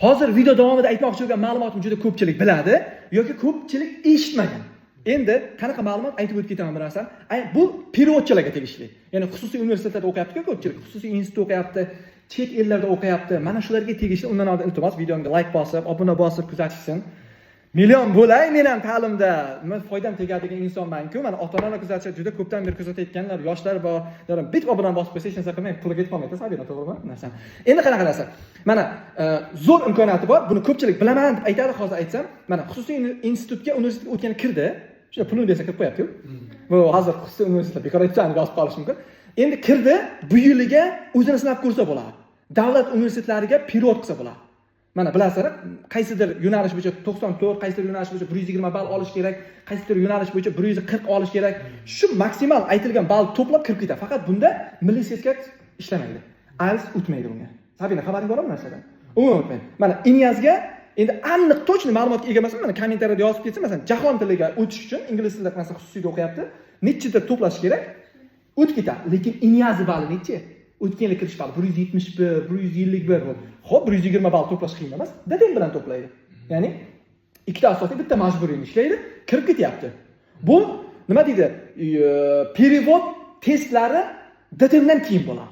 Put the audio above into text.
Hozir video davomida aytmoqchi bo'lgan ma'lumotni juda ko'pchilik biladi yoki ko'pchilik eshitmagan. Endi qanaqa ma'lumot aytib o'tib ketaman bir narsa. Bu periodchilarga tegishli. Ya'ni xususiy universitetlarda o'qiyapti-ku ko'pchilik, xususiy institutda o'qiyapti, chet ellarda o'qiyapti. Mana shularga tegishli. Undan oldin iltimos videomga like bosib, obuna bosib kuzatishsin. Million bo'lay men ham ta'limda, men foydam tegadigan insonman-ku. Mana ota-onalar kuzatishi juda ko'pdan beri kuzatayotganlar, yoshlar bor. Bitta obuna bosib qo'ysa hech narsa qilmay pulga ketib qolmaydi, sabina, to'g'rimi? Narsa. Endi qanaqa narsa? Mana zo'r imkoniyati bor. Buni ko'pchilik bilaman deb aytadi, hozir aytsam. Mana xususiy institutga, universitetga o'tgani kirdi. Shuna pulni desa kirib qo'yapti-ku. Bu hozir xususiy universitetda bekor aytsangiz yozib qolish mumkin. Endi kirdi, bu yiliga o'zini sinab ko'rsa bo'ladi. Davlat universitetlariga period qilsa bo'ladi. Mana bilasizlar, qaysidir yo'nalish bo'yicha 94, qaysidir yo'nalish bo'yicha 120 ball olish kerak, qaysidir yo'nalish bo'yicha 140 olish kerak. Shu maksimal aytilgan ball to'plab kirib ketadi. Faqat bunda milliy sertifikat ishlamaydi. IELTS o'tmaydi bunga. Sabina, xabaring bormi bu narsadan? Umuman o'tmaydi. Mana INIASga endi aniq точно ma'lumotga ega emasman. Mana kommentariyada yozib ketsa, masalan, jahon tiliga o'tish uchun ingliz tilida qanday xususiyda o'qiyapti, nechidir to'plash kerak, o'tib ketadi. Lekin INIAS balli nechi? O'tgan yil kirish balli 171, 151 bo'ldi. Xo'p, 120 ball to'plash qiyin emas. Dadang bilan to'playdi. Ya'ni ikkita asosda bitta majburiyni ishlaydi, kirib ketyapti. Bu nima deydi? Perevod testlari dadangdan keyin bo'ladi.